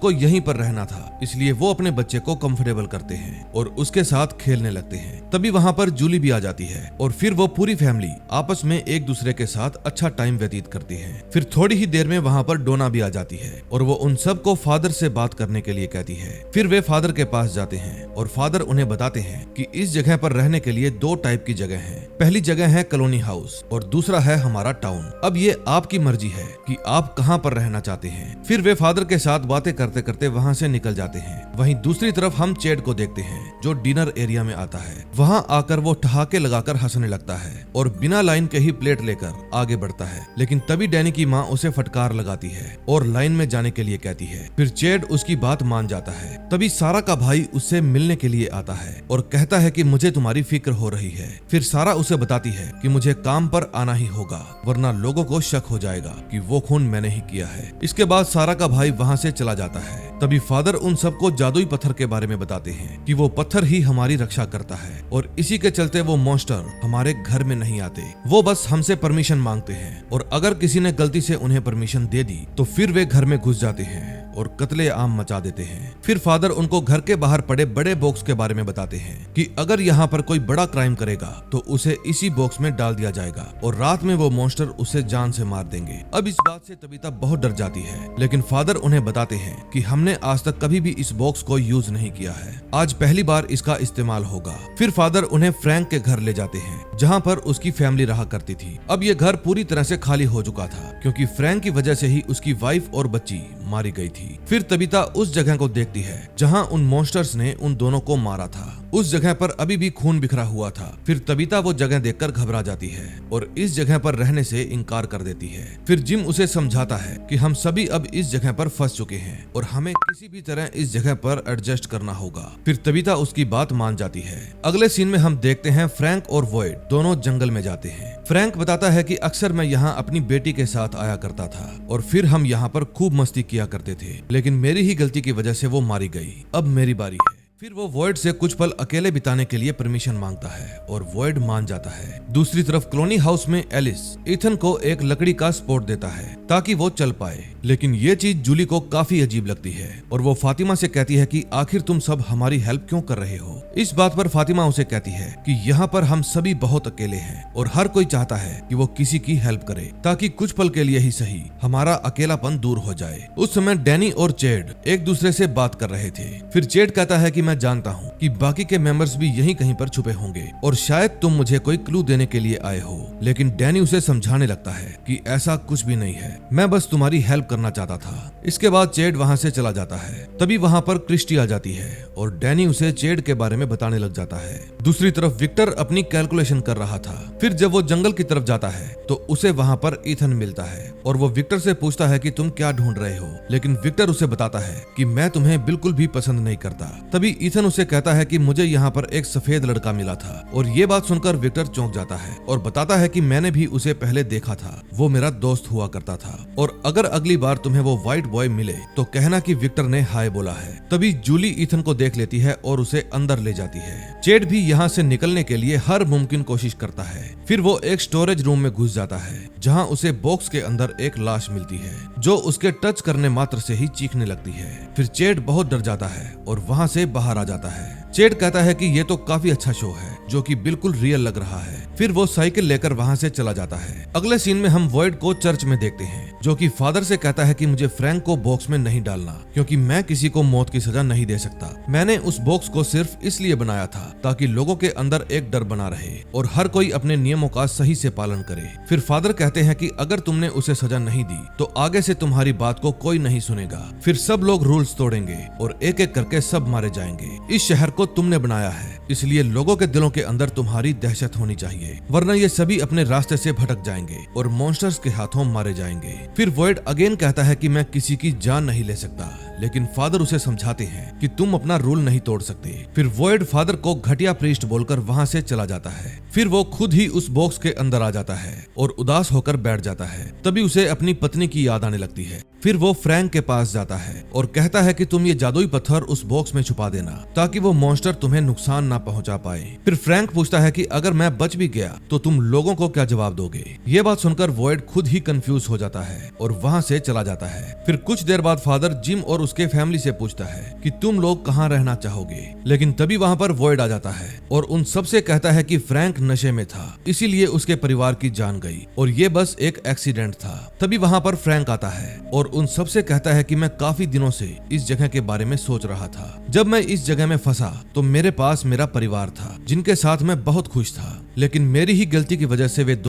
को यहीं पर रहना था, इसलिए वो अपने बच्चे को कंफर्टेबल करते हैं और उसके साथ खेलने लगते हैं। तभी वहाँ पर जूली भी आ जाती है और फिर वो पूरी फैमिली आपस में एक दूसरे के साथ अच्छा टाइम व्यतीत करती है। फिर थोड़ी ही देर में वहाँ पर डोना भी आ जाती है और वो उन सबको फादर से बात करने के लिए कहती है। फिर वे फादर के पास जाते हैं और फादर उन्हें बताते हैं कि इस जगह पर रहने के लिए 2 टाइप की जगह है। पहली जगह है कॉलोनी हाउस और दूसरा है हमारा टाउन। अब ये आपकी मर्जी है कि आप कहाँ पर रहना चाहते हैं। फिर वे फादर के साथ बातें करते करते वहाँ से निकल जाते हैं। वहीं दूसरी तरफ हम चेड को देखते हैं जो डिनर एरिया में आता है। वहाँ आकर वो ठहाके लगाकर हंसने लगता है और बिना लाइन के ही प्लेट लेकर आगे बढ़ता है। लेकिन तभी डैनी की माँ उसे फटकार लगाती है और लाइन में जाने के लिए कहती है। फिर चेड उसकी बात मान जाता है। तभी सारा का भाई उससे मिलने के लिए आता है और कहता है कि मुझे तुम्हारी फिक्र हो रही है। फिर सारा उसे बताती है कि मुझे काम पर आना ही होगा वरना लोगों को शक हो जाएगा कि वो खून मैंने ही किया है। इसके बाद सारा का भाई वहाँ से चला जाता है। तभी फादर उन सबको जादुई पत्थर के बारे में बताते हैं कि वो पत्थर ही हमारी रक्षा करता है और इसी के चलते वो मॉन्स्टर हमारे घर में नहीं आते। वो बस हमसे परमिशन मांगते हैं और अगर किसी ने गलती से उन्हें परमिशन दे दी तो फिर वे घर में घुस जाते हैं और कत्ले आम मचा देते हैं। फिर फादर उनको घर के बाहर पड़े बड़े बॉक्स के बारे में बताते हैं कि अगर यहाँ पर कोई बड़ा क्राइम करेगा तो उसे इसी बॉक्स में डाल दिया जाएगा और रात में वो मॉन्स्टर उसे जान से मार देंगे। अब इस बात से तबीता बहुत डर जाती है, लेकिन फादर उन्हें बताते हैं कि हमने आज तक कभी भी इस बॉक्स को यूज नहीं किया है, आज पहली बार इसका इस्तेमाल होगा। फिर फादर उन्हें फ्रैंक के घर ले जाते हैं जहाँ पर उसकी फैमिली रहा करती थी। अब ये घर पूरी तरह से खाली हो चुका था क्योंकि फ्रैंक की वजह से ही उसकी वाइफ और बच्ची मारी गई थी। फिर तबीता उस जगह को देखती है जहां उन मॉन्स्टर्स ने उन दोनों को मारा था। उस जगह पर अभी भी खून बिखरा हुआ था। फिर तबीता वो जगह देखकर घबरा जाती है और इस जगह पर रहने से इनकार कर देती है। फिर जिम उसे समझाता है कि हम सभी अब इस जगह पर फंस चुके हैं और हमें किसी भी तरह इस जगह पर एडजस्ट करना होगा। फिर तबीता उसकी बात मान जाती है। अगले सीन में हम देखते हैं फ्रैंक और वॉइड दोनों जंगल में जाते हैं। फ्रैंक बताता है कि अक्सर मैं यहाँ अपनी बेटी के साथ आया करता था और फिर हम यहाँ पर खूब मस्ती किया करते थे, लेकिन मेरी ही गलती की वजह से वो मारी गई। अब मेरी बारी है। फिर वो वॉइड से कुछ पल अकेले बिताने के लिए परमिशन मांगता है और वॉइड मान जाता है। दूसरी तरफ कॉलोनी हाउस में एलिस इथन को एक लकड़ी का सपोर्ट देता है ताकि वो चल पाए, लेकिन ये चीज जूली को काफी अजीब लगती है और वो फातिमा से कहती है कि आखिर तुम सब हमारी हेल्प क्यों कर रहे हो। इस बात पर फातिमा उसे कहती है कि यहाँ पर हम सभी बहुत अकेले हैं और हर कोई चाहता है कि वो किसी की हेल्प करे ताकि कुछ पल के लिए ही सही हमारा अकेलापन दूर हो जाए। उस समय डैनी और चेड एक दूसरे से बात कर रहे थे। फिर चेड कहता है कि मैं जानता हूँ कि बाकी के मेंबर्स भी यहीं कहीं पर छुपे होंगे और शायद तुम मुझे कोई क्लू देने के लिए आए हो, लेकिन डैनी उसे समझाने लगता है कि ऐसा कुछ भी नहीं है, मैं बस तुम्हारी हेल्प करना चाहता था। इसके बाद चेड वहाँ से चला जाता है। तभी वहाँ पर क्रिस्टी आ जाती है और डैनी उसे चेड के बारे में बताने लग जाता है। दूसरी तरफ विक्टर अपनी कैलकुलेशन कर रहा था। फिर जब वो जंगल की तरफ जाता है तो उसे वहाँ पर ईथन मिलता है और वो विक्टर से पूछता है कि तुम क्या ढूंढ रहे हो, लेकिन विक्टर उसे बताता है कि मैं तुम्हें बिल्कुल भी पसंद नहीं करता। तभी ईथन उसे कहता है कि मुझे यहाँ पर एक सफेद लड़का मिला था और ये बात सुनकर विक्टर चौंक जाता है और बताता है कि मैंने भी उसे पहले देखा था, वो मेरा दोस्त हुआ करता था और अगर अगली बार तुम्हें वो व्हाइट बॉय मिले तो कहना कि विक्टर ने हाय बोला है। तभी जूली ईथन को देख लेती है और उसे अंदर ले जाती है। चेड भी यहाँ से निकलने के लिए हर मुमकिन कोशिश करता है। फिर वो एक स्टोरेज रूम में घुस जाता है जहाँ उसे बॉक्स के अंदर एक लाश मिलती है जो उसके टच करने मात्र से ही चीखने लगती है। फिर चेड बहुत डर जाता है और वहाँ से बाहर आ जाता है। चेड कहता है कि ये तो काफी अच्छा शो है जो कि बिल्कुल रियल लग रहा है। फिर वो साइकिल लेकर वहाँ से चला जाता है। अगले सीन में हम वॉइड को चर्च में देखते हैं जो कि फादर से कहता है कि मुझे फ्रैंक को बॉक्स में नहीं डालना क्योंकि मैं किसी को मौत की सजा नहीं दे सकता। मैंने उस बॉक्स को सिर्फ इसलिए बनाया था ताकि लोगों के अंदर एक डर बना रहे और हर कोई अपने नियमों का सही से पालन करे। फिर फादर कहते हैं कि अगर तुमने उसे सजा नहीं दी तो आगे से तुम्हारी बात को कोई नहीं सुनेगा। फिर सब लोग रूल्स तोड़ेंगे और एक एक करके सब मारे जाएंगे। इस शहर को तुमने बनाया है इसलिए लोगों के दिलों के अंदर तुम्हारी दहशत होनी चाहिए, वरना ये सभी अपने रास्ते से भटक जाएंगे और मॉन्स्टर्स के हाथों मारे जाएंगे। फिर वॉइड अगेन कहता है कि मैं किसी की जान नहीं ले सकता, लेकिन फादर उसे समझाते हैं कि तुम अपना रूल नहीं तोड़ सकते। फिर वॉइड फादर को घटिया प्रीस्ट बोलकर वहाँ से चला जाता है। फिर वो खुद ही उस बॉक्स के अंदर आ जाता है और उदास होकर बैठ जाता है। तभी उसे अपनी पत्नी की याद आने लगती है। फिर वो फ्रैंक के पास जाता है और कहता है कि तुम ये जादुई पत्थर उस बॉक्स में छुपा देना ताकि वो मॉन्स्टर तुम्हें नुकसान ना पहुंचा पाए। फिर फ्रैंक पूछता है कि अगर मैं बच भी गया तो तुम लोगों को क्या जवाब दोगे। ये बात सुनकर वॉयड खुद ही कंफ्यूज हो जाता है और वहाँ से चला जाता है। फिर कुछ देर बाद फादर जिम और उसके फैमिली से पूछता है कि तुम लोग कहाँ रहना चाहोगे, लेकिन तभी वहाँ पर वॉयड आ जाता है और उन सबसे कहता है कि फ्रैंक नशे में था, इसीलिए उसके परिवार की जान गई और ये बस एक एक्सीडेंट था। तभी वहाँ पर फ्रैंक आता है और उन सबसे कहता है कि मैं काफी दिनों से इस जगह के बारे में सोच रहा था। जब मैं इस जगह में फंसा तो मेरे पास मेरा परिवार था जिनके साथ मैं बहुत खुश था, लेकिन मेरी ही गलती की वजह से वे